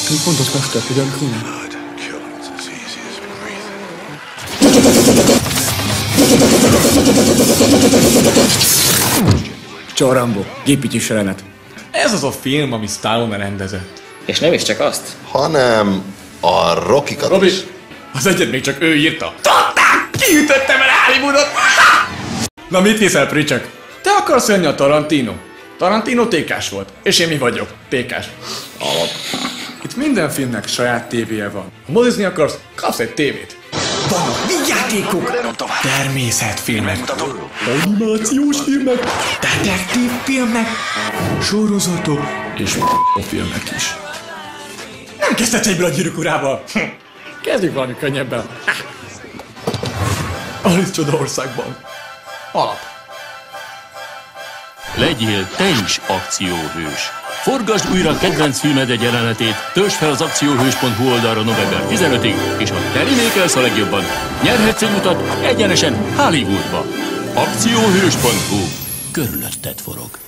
Egy fontos mester, ugyan kéne. Csarambó, gépítés jelenet. Ez az a film, ami Stallone rendezett. És nem is csak azt. Hanem a Rockikat Robi, is. az egyet még csak ő írta. Tudták! Kiütöttem el Hollywoodot! Na mit hiszel, Pricsek? Te akarsz jönni a Tarantino? Tarantino tékás volt, és én mi vagyok? Tékás. Itt minden filmnek saját tévéje van. Ha mozizni akarsz, kapsz egy tévét. Vannak vígjátékok, természetfilmek, animációs filmek, detektív filmek, sorozatok és filmek is. Nem kezdhetsz egyből a Gyűrűk Urával. Kezdjük valami könnyebben. Alice Csodaországban. Alap. Legyél te is akcióhős. Forgasd újra kedvenc filmed egy jelenetét, töltsd fel az akcióhős.hu oldalra november 15-ig, és ha te remékelsz a legjobban, nyerhetsz egy utat egyenesen Hollywoodba. Akcióhős.hu. Körülötted forog.